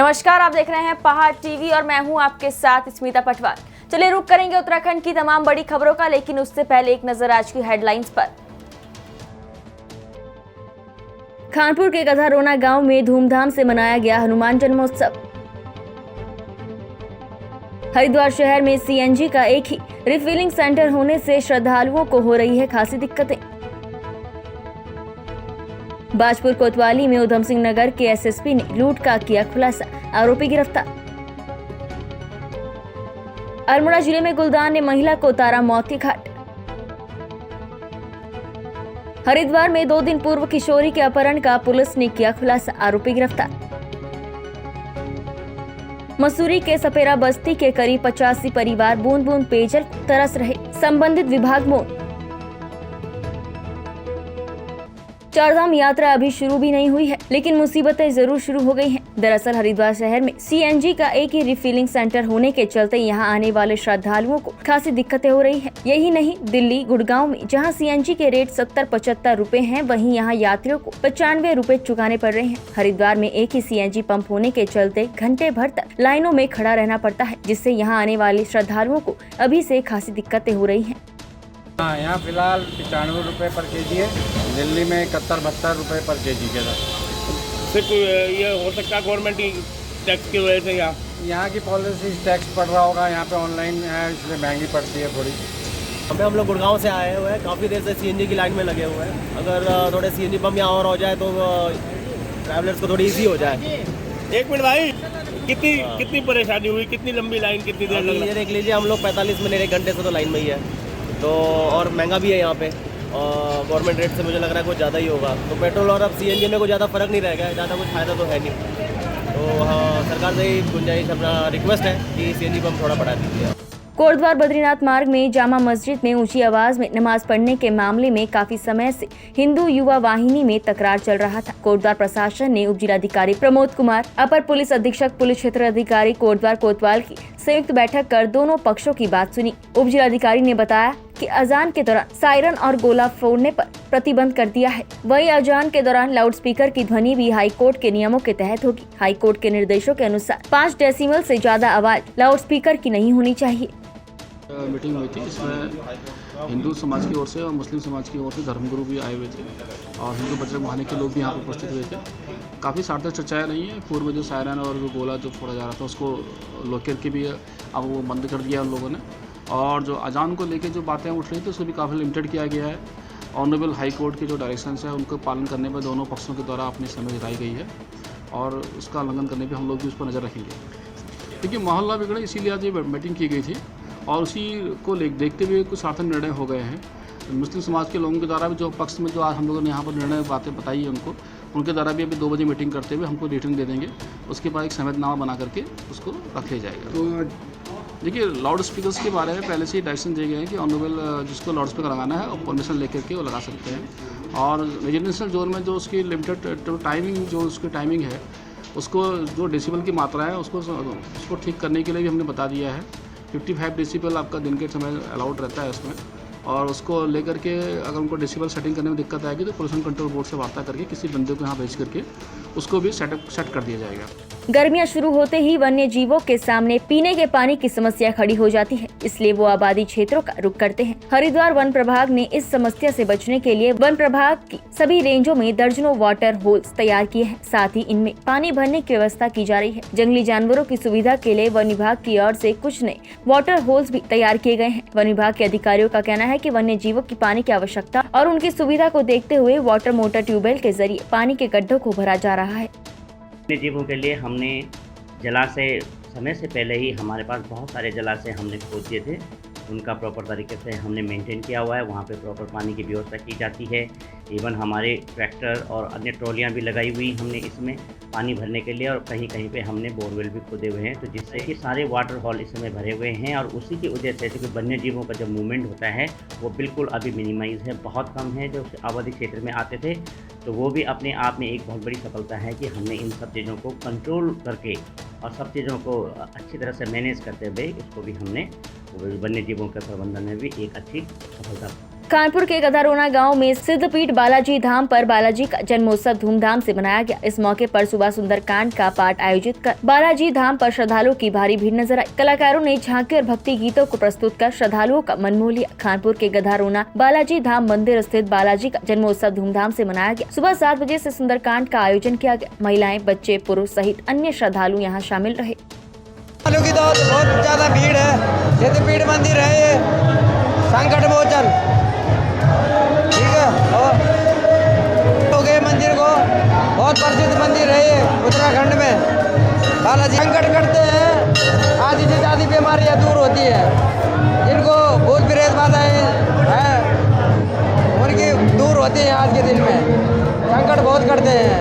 नमस्कार, आप देख रहे हैं पहाड़ टीवी और मैं हूं आपके साथ स्मिता पटवार। चलिए रुक करेंगे उत्तराखंड की तमाम बड़ी खबरों का, लेकिन उससे पहले एक नजर आज की हेडलाइंस पर। खानपुर के गधारोना गांव में धूमधाम से मनाया गया हनुमान जन्मोत्सव। हरिद्वार शहर में सीएनजी का एक ही रिफिलिंग सेंटर होने से श्रद्धालुओं को हो रही है खासी दिक्कतें। बाजपुर कोतवाली में उधम सिंह नगर के एसएसपी ने लूट का किया खुलासा, आरोपी गिरफ्तार। अल्मोड़ा जिले में गुलदार ने महिला को उतारा मौत के घाट। हरिद्वार में 2 दिन पूर्व किशोरी के अपहरण का पुलिस ने किया खुलासा, आरोपी गिरफ्तार। मसूरी के सपेरा बस्ती के करीब 85 परिवार बूंद बूंद पेयजल तरस रहे, संबंधित विभाग मौन। चारधाम यात्रा अभी शुरू भी नहीं हुई है, लेकिन मुसीबतें जरूर शुरू हो गई हैं। दरअसल हरिद्वार शहर में सीएनजी का एक ही रिफिलिंग सेंटर होने के चलते यहां आने वाले श्रद्धालुओं को खासी दिक्कतें हो रही हैं। यही नहीं, दिल्ली गुड़गांव में जहां सीएनजी के रेट 70-75 रुपए हैं, वहीं यहां यात्रियों को 95 रुपए चुकाने पड़ रहे हैं। हरिद्वार में एक ही सीएनजी पंप होने के चलते घंटे भर तक लाइनों में खड़ा रहना पड़ता है, जिससे यहाँ आने वाले श्रद्धालुओं को अभी से खासी दिक्कतें हो रही हैं। हाँ, यहाँ फिलहाल 95 रुपये पर केजी है। दिल्ली में 71-72 रुपये पर केजी के साथ। सिर्फ ये हो सकता है गवर्नमेंट टैक्स की वजह से यहाँ की पॉलिसी टैक्स पड़ रहा होगा। यहाँ पे ऑनलाइन है, इसलिए महंगी पड़ती है थोड़ी। अभी हम लोग गुड़गांव से आए हुए हैं, काफ़ी देर से सीएनजी की लाइन में लगे हुए हैं। अगर थोड़े सीएनजी पंप यहाँ और हो जाए तो ट्रैवलर्स को थोड़ी ईजी हो जाए। एक मिनट भाई, कितनी परेशानी हुई, कितनी लंबी लाइन, कितनी देर लगी? ये देख लीजिए, हम लोग 45 मिनट 1 घंटे से तो लाइन में ही है, तो और महंगा भी है यहाँ पे। और गवर्नमेंट रेट से मुझे लग रहा है कुछ ज़्यादा ही होगा। तो पेट्रोल और अब सीएनजी में कुछ ज़्यादा फर्क नहीं रहेगा, ज़्यादा कुछ फ़ायदा तो है नहीं। तो हाँ, सरकार से ही गुंजाइश, अपना रिक्वेस्ट है कि सीएनजी पंप थोड़ा बढ़ा दीजिए। कोटद्वार बद्रीनाथ मार्ग में जामा मस्जिद में ऊंची आवाज में नमाज पढ़ने के मामले में काफी समय से हिंदू युवा वाहिनी में तकरार चल रहा था। कोटद्वार प्रशासन ने उप जिलाधिकारी प्रमोद कुमार, अपर पुलिस अधीक्षक पुलिस क्षेत्र अधिकारी कोटद्वार कोतवाल की संयुक्त बैठक कर दोनों पक्षों की बात सुनी। उप जिलाधिकारी ने बताया कि अजान के दौरान सायरन और गोला फोड़ने पर प्रतिबंध कर दिया है। वहीं अजान के दौरान लाउडस्पीकर की ध्वनि भी हाईकोर्ट के नियमों के तहत होगी। हाईकोर्ट के निर्देशों के अनुसार 5 डेसिबल से ज्यादा आवाज लाउडस्पीकर की नहीं होनी चाहिए। मीटिंग हुई थी, इसमें हिंदू समाज की ओर से और मुस्लिम समाज की ओर से धर्मगुरु भी आए हुए थे और हिंदू बजरंग वाहिनी के लोग भी यहाँ पर उपस्थित हुए थे। काफ़ी सार्थक चर्चाएं रही हैं। पूर्व जो सायरन और जो गोला जो फोड़ा जा रहा था उसको लोकेट के भी अब वो बंद कर दिया उन लोगों ने, और जो अजान को लेकर जो बातें उठ रही थी उसको भी काफ़ी लिमिटेड किया गया है। ऑनरेबल हाई कोर्ट के जो डायरेक्शंस है उनको पालन करने पर दोनों पक्षों के द्वारा अपनी सहमति जताई गई है और उसका उल्लंघन करने पर हम लोग भी उस पर नज़र रखेंगे। देखिए, मोहल्ला बिगड़े इसीलिए आज ये मीटिंग की गई थी और उसी को देखते हुए कुछ सार्थक निर्णय हो गए हैं। मुस्लिम समाज के लोगों के द्वारा भी जो पक्ष में जो आज हम लोगों ने यहाँ पर निर्णय बातें बताई है उनके द्वारा भी अभी 2 बजे मीटिंग करते हुए हमको रिटर्न दे देंगे। उसके बाद एक सहमतिनामा बना करके उसको रख लिया जाएगा। तो देखिए, लाउड स्पीकर्स के बारे में पहले से ही डायरेक्शन दिए गए हैं कि ऑनरेबल जिसको लाउड स्पीकर लगाना है और परमिशन लेकर के वो लगा सकते हैं। और रेजिडेंशियल जोन में जो उसकी लिमिटेड टाइमिंग जो उसकी टाइमिंग है, उसको जो डेसिबल की मात्रा है उसको ठीक करने के लिए भी हमने बता दिया है। 55 डेसिबल आपका दिन के समय अलाउड रहता है उसमें, और उसको लेकर के अगर उनको डेसिबल सेटिंग करने में दिक्कत आएगी तो पोल्यूशन कंट्रोल बोर्ड से वार्ता करके किसी बंदे को यहाँ भेज करके उसको भी सेट कर दिया जाएगा। गर्मियां शुरू होते ही वन्य जीवों के सामने पीने के पानी की समस्या खड़ी हो जाती है, इसलिए वो आबादी क्षेत्रों का रुख करते हैं। हरिद्वार वन प्रभाग ने इस समस्या से बचने के लिए वन प्रभाग की सभी रेंजों में दर्जनों वाटर होल्स तैयार किए हैं। साथ ही इनमें पानी भरने की व्यवस्था की जा रही है। जंगली जानवरों की सुविधा के लिए वन विभाग की ओर से कुछ नए वाटर होल्स भी तैयार किए गए हैं। वन विभाग के अधिकारियों का कहना है कि वन्य जीवों की पानी की आवश्यकता और उनकी सुविधा को देखते हुए वाटर मोटर ट्यूबवेल के जरिए पानी के गड्ढों को भरा जा रहा है। वन्य जीवों के लिए हमने जलाशय समय से पहले ही हमारे पास बहुत सारे जलाशय हमने खोद दिए थे। उनका प्रॉपर तरीके से हमने मेंटेन किया हुआ है। वहाँ पे प्रॉपर पानी की व्यवस्था की जाती है। इवन हमारे ट्रैक्टर और अन्य ट्रॉलियाँ भी लगाई हुई हमने इसमें पानी भरने के लिए, और कहीं कहीं पे हमने बोरवेल भी खोदे हुए हैं, तो जिससे कि सारे वाटर हॉल इस समय भरे हुए हैं। और उसी की वजह से क्योंकि वन्य जीवों का जो मूवमेंट होता है वो बिल्कुल अभी मिनिमाइज है, बहुत कम है। जो आबादी क्षेत्र में आते थे तो वो भी अपने आप में एक बहुत बड़ी सफलता है कि हमने इन सब चीज़ों को कंट्रोल करके और सब चीज़ों को अच्छी तरह से मैनेज करते हुए इसको भी हमने वन्य जीवों के प्रबंधन में भी एक अच्छी सफलता कानपुर के गधारोना गांव में सिद्धपीठ बालाजी धाम पर बालाजी का जन्मोत्सव धूमधाम से मनाया गया। इस मौके पर सुबह सुंदरकांड का पाठ आयोजित कर बालाजी धाम पर श्रद्धालुओं की भारी भीड़ नजर आई। कलाकारों ने झांकी और भक्ति गीतों को प्रस्तुत कर श्रद्धालुओं का मन मोह लिया। कानपुर के गधारोना बालाजी धाम मंदिर स्थित बालाजी का जन्मोत्सव धूमधाम से मनाया गया। सुबह 7 बजे से सुंदरकांड का आयोजन किया गया। महिलाएं, बच्चे, पुरुष सहित अन्य श्रद्धालु यहाँ शामिल रहे। की तो बहुत ज्यादा भीड़ है। सिद्धपीठ मंदिर है ये, संकट मोचन, ठीक है। और हो गए मंदिर को, बहुत प्रसिद्ध मंदिर है ये उत्तराखंड में। बालाजी संकट करते हैं, आधी से ज्यादा बीमारियां दूर होती है। जिनको भूत प्रेत बाधाएं हैं उनकी दूर होती है। आज के दिन में संकट बहुत करते हैं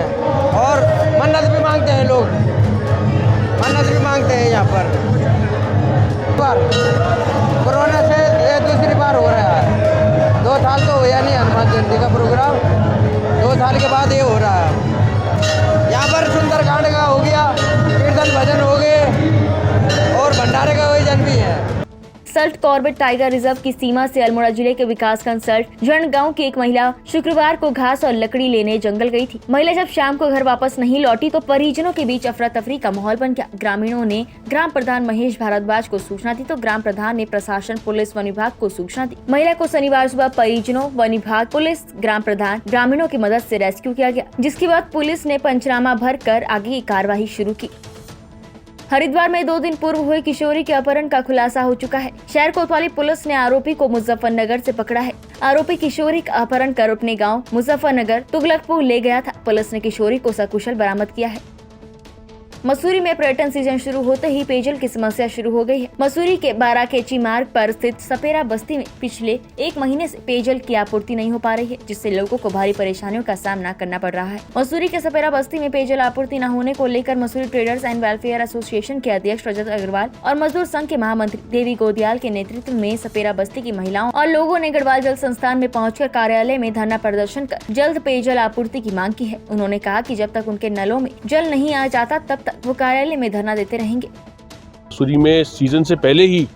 और मन्नत भी मांगते हैं लोग, मन्नत भी मांगते हैं यहाँ पर। कोरोना से ये दूसरी बार हो रहा है। 2 साल तो हुआ नहीं हनुमान जयंती का प्रोग्राम, 2 साल के बाद ये हो रहा है। यहाँ पर सुंदरकांड का हो गया, कीर्तन भजन हो गए और भंडारे का आयोजन भी है। सल्ट कॉर्बेट टाइगर रिजर्व की सीमा से अल्मोड़ा जिले के विकासखंड सल्ट जन गांव की एक महिला शुक्रवार को घास और लकड़ी लेने जंगल गई थी। महिला जब शाम को घर वापस नहीं लौटी तो परिजनों के बीच अफरा तफरी का माहौल बन गया। ग्रामीणों ने ग्राम प्रधान महेश भारद्वाज को सूचना दी तो ग्राम प्रधान ने प्रशासन, पुलिस, वन विभाग को सूचना दी। महिला को शनिवार सुबह परिजनों, वन विभाग, पुलिस, ग्राम प्रधान, ग्रामीणों की मदद से रेस्क्यू किया गया, जिसके बाद पुलिस ने पंचनामा भर कर आगे की कार्रवाई शुरू की। हरिद्वार में 2 दिन पूर्व हुए किशोरी के अपहरण का खुलासा हो चुका है। शहर कोतवाली पुलिस ने आरोपी को मुजफ्फरनगर से पकड़ा है। आरोपी किशोरी का अपहरण कर अपने गांव मुजफ्फरनगर तुगलकपुर ले गया था। पुलिस ने किशोरी को सकुशल बरामद किया है। मसूरी में पर्यटन सीजन शुरू होते ही पेयजल की समस्या शुरू हो गई है। मसूरी के बाराकेची मार्ग पर स्थित सपेरा बस्ती में पिछले 1 महीने से पेयजल की आपूर्ति नहीं हो पा रही है, जिससे लोगों को भारी परेशानियों का सामना करना पड़ रहा है। मसूरी के सपेरा बस्ती में पेयजल आपूर्ति न होने को लेकर Mussoorie traders and welfare association के अध्यक्ष रजत अग्रवाल और मजदूर संघ के महामंत्री देवी गोदियाल के नेतृत्व में सपेरा बस्ती की महिलाओं और लोगों ने गढ़वाल जल संस्थान में पहुंचकर कार्यालय में धरना प्रदर्शन कर जल्द पेयजल आपूर्ति की मांग की है। उन्होंने कहा कि जब तक उनके नलों में जल नहीं आ जाता तब तक वो कार्यालय में धरना देते रहेंगे। मसूरी में सीजन से पहले ही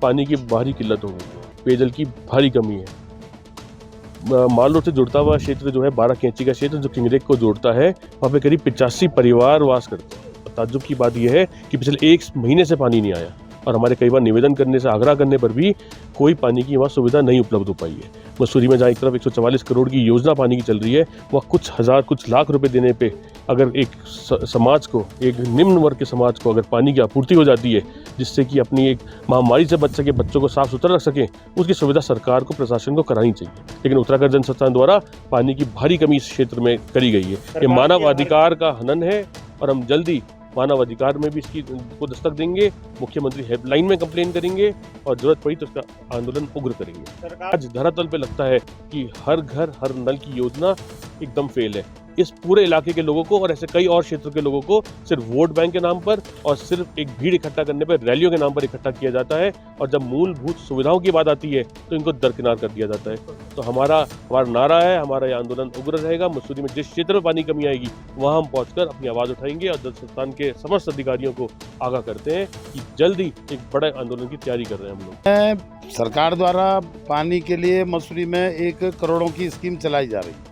पानी की भारी किल्लत हो गई है, पेयजल की भारी कमी है। माल रोड से जुड़ता हुआ क्षेत्र जो है बाराकेची का क्षेत्र जो किंगरेक को जोड़ता है, वहाँ पे करीब 85 परिवार वास करते हैं। ताज्जुब की बात यह है कि पिछले 1 महीने से पानी नहीं आया और हमारे कई बार निवेदन करने से, आग्रह करने पर भी कोई पानी की वहाँ सुविधा नहीं उपलब्ध हो पाई है। मसूरी में जहाँ एक तरफ 144 करोड़ की योजना पानी की चल रही है, वह कुछ हज़ार, कुछ लाख रुपए देने पे अगर एक समाज को, एक निम्न वर्ग के समाज को अगर पानी की आपूर्ति हो जाती है, जिससे कि अपनी एक महामारी से बच सके, बच्चों को साफ सुथरा रख सकें, उसकी सुविधा सरकार को, प्रशासन को करानी चाहिए। लेकिन उत्तराखंड जन संस्थान द्वारा पानी की भारी कमी इस क्षेत्र में करी गई है। ये मानव अधिकार का हनन है और हम जल्दी मानव अधिकार में भी इसकी को दस्तक देंगे। मुख्यमंत्री हेल्पलाइन में कंप्लेन करेंगे और जरूरत पड़ी तो इसका आंदोलन उग्र करेंगे। आज धरातल पे लगता है कि हर घर हर नल की योजना एकदम फेल है। इस पूरे इलाके के लोगों को और ऐसे कई और क्षेत्रों के लोगों को सिर्फ वोट बैंक के नाम पर और सिर्फ एक भीड़ इकट्ठा करने पर, रैलियों के नाम पर इकट्ठा किया जाता है और जब मूलभूत सुविधाओं की बात आती है तो इनको दरकिनार कर दिया जाता है। तो हमारा नारा है, हमारा यह आंदोलन उग्र रहेगा। मसूरी में जिस क्षेत्र में पानी कमी आएगी वहाँ हम पहुँचकर अपनी आवाज़ उठाएंगे और जल संस्थान के समस्त अधिकारियों को आगाह करते हैं कि जल्दी एक बड़े आंदोलन की तैयारी कर रहे हैं हम लोग। सरकार द्वारा पानी के लिए मसूरी में 1 करोड़ों की स्कीम चलाई जा रही है,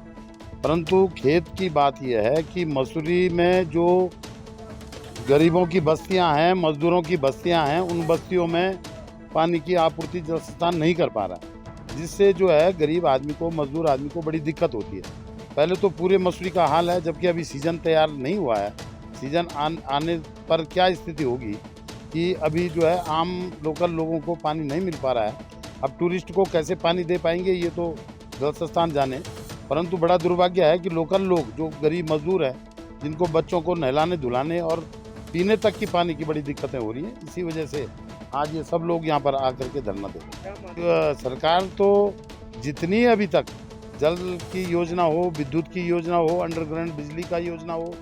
परंतु खेत की बात यह है कि मसूरी में जो गरीबों की बस्तियां हैं, मजदूरों की बस्तियां हैं, उन बस्तियों में पानी की आपूर्ति जल संस्थान नहीं कर पा रहा, जिससे जो है गरीब आदमी को, मजदूर आदमी को बड़ी दिक्कत होती है। पहले तो पूरे मसूरी का हाल है, जबकि अभी सीजन तैयार नहीं हुआ है। सीजन आने पर क्या स्थिति होगी कि अभी जो है आम लोकल लोगों को पानी नहीं मिल पा रहा है। अब टूरिस्ट को कैसे पानी दे पाएंगे ये तो जल संस्थान जाने, परंतु बड़ा दुर्भाग्य है कि लोकल लोग जो गरीब मजदूर हैं, जिनको बच्चों को नहलाने धुलाने और पीने तक की पानी की बड़ी दिक्कतें हो रही हैं, इसी वजह से आज ये सब लोग यहाँ पर आकर के धरना दे रहे हैं। सरकार तो जितनी अभी तक जल की योजना हो, विद्युत की योजना हो, अंडरग्राउंड बिजली का योजना हो,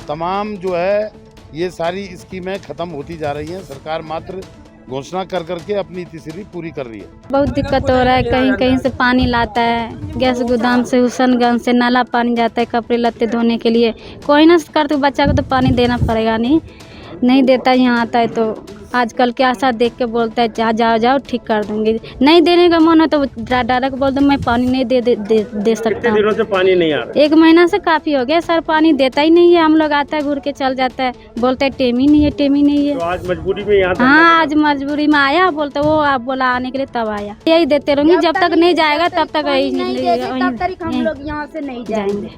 तमाम जो है ये सारी स्कीमें खत्म होती जा रही हैं। सरकार मात्र घोषणा कर करके अपनी तीसरी पूरी कर रही है। बहुत दिक्कत हो रहा है, कहीं कहीं से पानी लाता है, गैस गोदाम से, हुसैनगंज से नाला पानी जाता है कपड़े लत्ते धोने के लिए। कोई ना कर तो बच्चा को तो पानी देना पड़ेगा, नहीं देता, यहाँ आता है तो आजकल के आशा देख के बोलता है जाओ जाओ ठीक कर दूंगी, नहीं देने का मन है तो डायरेक्ट बोल दो मैं पानी नहीं दे सकता कितने हूँ। दिनों से पानी नहीं आ रहा? 1 महीना से काफ़ी हो गया सर, पानी देता ही नहीं है। हम लोग आता है घूर के चल जाता है, बोलता है टेम ही नहीं है, टेम ही नहीं है। तो आज मजबूरी में यहाँ हाँ आज मजबूरी में आया, बोलते वो आप बोला आने के लिए तब आया। यही देते रहूंगी जब तक नहीं जाएगा तब तक हम लोग यहाँ से नहीं जाएंगे।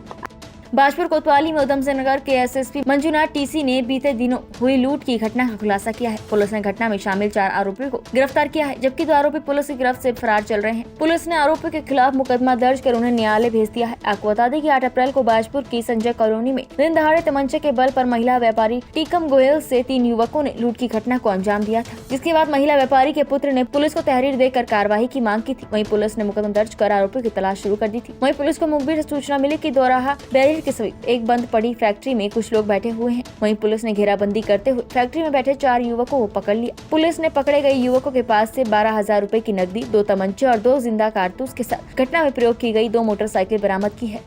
बाजपुर कोतवाली में उधम सिंह नगर के एसएसपी मंजुनाथ टीसी ने बीते दिनों हुई लूट की घटना का खुलासा किया है। पुलिस ने घटना में शामिल 4 आरोपियों को गिरफ्तार किया है, जबकि 2 आरोपी पुलिस की गिरफ्त से फरार चल रहे हैं। पुलिस ने आरोपियों के खिलाफ मुकदमा दर्ज कर उन्हें न्यायालय भेज दिया है। आपको बता दें कि 8 अप्रैल को बाजपुर की संजय कॉलोनी में दिन दहाड़े तमंचे के बल पर महिला व्यापारी टीकम गोयल से 3 युवकों ने लूट की घटना को अंजाम दिया था, जिसके बाद महिला व्यापारी के पुत्र ने पुलिस को तहरीर देकर कार्रवाई की मांग की थी। वहीं पुलिस ने मुकदमा दर्ज कर आरोपियों की तलाश शुरू कर दी थी। वहीं पुलिस को मुखबिर से सूचना मिली कि दोराहा बैरियर के समीप एक बंद पड़ी फैक्ट्री में कुछ लोग बैठे हुए हैं। वहीं पुलिस ने घेराबंदी करते हुए फैक्ट्री में बैठे 4 युवकों को पकड़ लिया। पुलिस ने पकड़े गए युवकों के पास से 12,000 रुपए की नकदी, 2 तमंचे और 2 जिंदा कारतूस के साथ घटना में प्रयोग की गई 2 मोटरसाइकिल बरामद की है।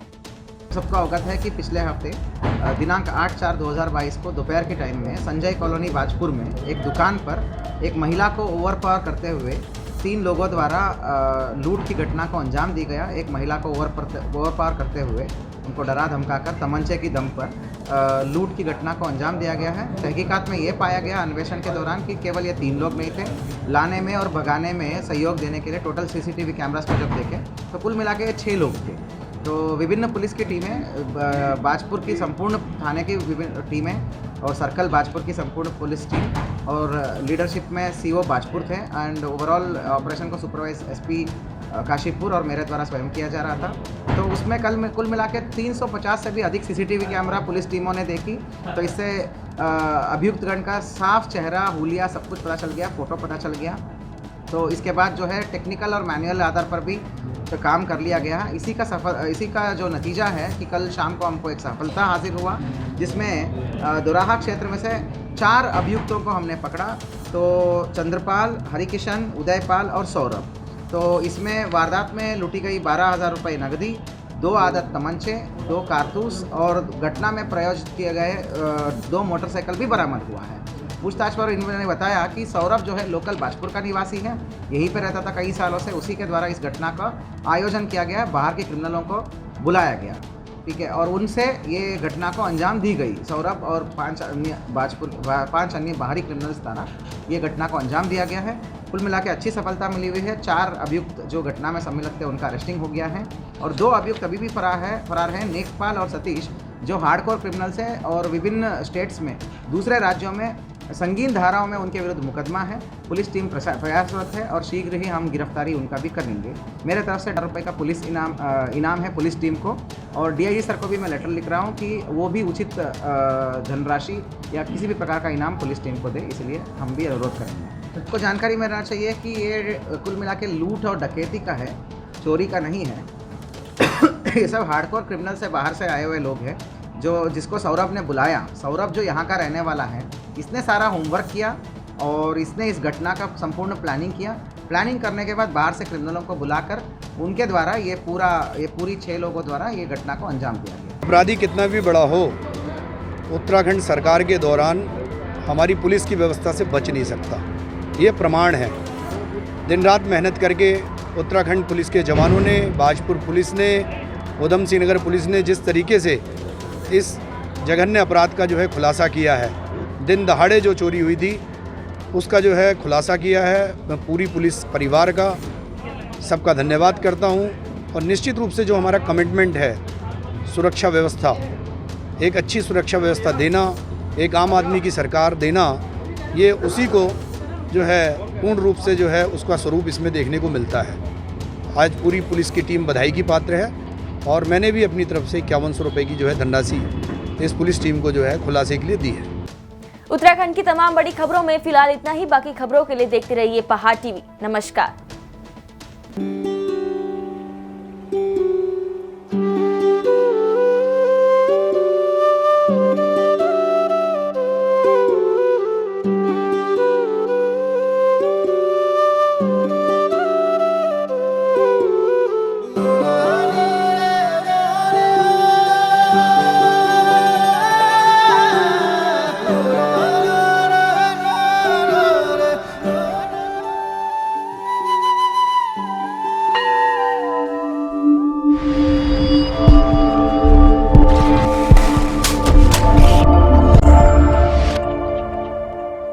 सबको अवगत है कि पिछले हफ्ते दिनांक 8/4/2022 को दोपहर के टाइम में संजय कॉलोनी बाजपुर में एक दुकान पर एक महिला को ओवरपावर करते हुए 3 लोगों द्वारा लूट की घटना को अंजाम दी गया। एक महिला को ओवरपावर करते हुए उनको डरा धमकाकर तमंचे की दम पर लूट की घटना को अंजाम दिया गया है। तहकीकात में ये पाया गया अन्वेषण के दौरान कि केवल ये 3 लोग नहीं थे, लाने में और भगाने में सहयोग देने के लिए टोटल सीसीटीवी कैमरास को जब देखें तो कुल मिला के 6 लोग थे। तो विभिन्न पुलिस की टीमें, बाजपुर की संपूर्ण थाने की विभिन्न टीमें और सर्कल बाजपुर की संपूर्ण पुलिस टीम और लीडरशिप में सीओ बाजपुर थे एंड ओवरऑल ऑपरेशन को सुपरवाइज एसपी काशीपुर और मेरे द्वारा स्वयं किया जा रहा था। तो उसमें कुल मिला के 350 से भी अधिक सीसीटीवी कैमरा पुलिस टीमों ने देखी। तो इससे अभियुक्तगण का साफ चेहरा, हुलिया सब कुछ पता चल गया, फ़ोटो पता चल गया। तो इसके बाद जो है टेक्निकल और मैनुअल आधार पर भी तो काम कर लिया गया। इसी का जो नतीजा है कि कल शाम को हमको एक सफलता हासिल हुआ, जिसमें दोराहा क्षेत्र में से 4 अभियुक्तों को हमने पकड़ा। तो चंद्रपाल, हरिकिशन, उदयपाल और सौरभ। तो इसमें वारदात में लूटी गई 12,000 रुपये नकदी, 2 आदत तमंचे, 2 कारतूस और घटना में प्रयोजित किए गए 2 मोटरसाइकिल भी बरामद हुआ है। पूछताछ पर इन्होंने बताया कि सौरभ जो है लोकल बाजपुर का निवासी है, यहीं पर रहता था कई सालों से। उसी के द्वारा इस घटना का आयोजन किया गया, बाहर के क्रिमिनलों को बुलाया गया, ठीक है, और उनसे ये घटना को अंजाम दी गई। सौरभ और 5 अन्य बाहरी क्रिमिनल्स द्वारा ये घटना को अंजाम दिया गया है। कुल मिला के अच्छी सफलता मिली हुई है। 4 अभियुक्त जो घटना में सम्मिलित थे उनका अरेस्टिंग हो गया है और 2 अभियुक्त अभी भी फरार हैं, नेकपाल और सतीश, जो हार्डकोर क्रिमिनल्स हैं और विभिन्न स्टेट्स में, दूसरे राज्यों में संगीन धाराओं में उनके विरुद्ध मुकदमा है। पुलिस टीम प्रयासरत है और शीघ्र ही हम गिरफ्तारी उनका भी करेंगे। मेरे तरफ से 1,000 रुपये का पुलिस इनाम है पुलिस टीम को, और डीआईजी सर को भी मैं लेटर लिख रहा हूँ कि वो भी उचित धनराशि या किसी भी प्रकार का इनाम पुलिस टीम को दे, इसलिए हम भी अनुरोध करेंगे। सबको जानकारी में रहना चाहिए कि ये कुल मिला के लूट और डकैती का है, चोरी का नहीं है। ये सब हार्डकोर क्रिमिनल से बाहर से आए हुए लोग हैं, जिसको सौरभ ने बुलाया। सौरभ जो यहाँ का रहने वाला है, इसने सारा होमवर्क किया और इसने इस घटना का संपूर्ण प्लानिंग किया। प्लानिंग करने के बाद बाहर से क्रिमिनलों को बुलाकर उनके द्वारा ये पूरी 6 लोगों द्वारा ये घटना को अंजाम दिया गया। अपराधी कितना भी बड़ा हो, उत्तराखंड सरकार के दौरान हमारी पुलिस की व्यवस्था से बच नहीं सकता, ये प्रमाण है। दिन रात मेहनत करके उत्तराखंड पुलिस के जवानों ने, बाजपुर पुलिस ने, उधम सिंह नगर पुलिस ने जिस तरीके से इस जघन्य अपराध का जो है खुलासा किया है, दिन दहाड़े जो चोरी हुई थी उसका जो है खुलासा किया है, मैं पूरी पुलिस परिवार का सबका धन्यवाद करता हूं। और निश्चित रूप से जो हमारा कमिटमेंट है सुरक्षा व्यवस्था, एक अच्छी सुरक्षा व्यवस्था देना, एक आम आदमी की सरकार देना, ये उसी को जो है पूर्ण रूप से जो है उसका स्वरूप इसमें देखने को मिलता है। आज पूरी पुलिस की टीम बधाई की पात्र है और मैंने भी अपनी तरफ से 5100 रुपये की जो है धनराशि इस पुलिस टीम को जो है खुलासे के लिए दी है। उत्तराखंड की तमाम बड़ी खबरों में फिलहाल इतना ही। बाकी खबरों के लिए देखते रहिए पहाड़ टीवी। नमस्कार।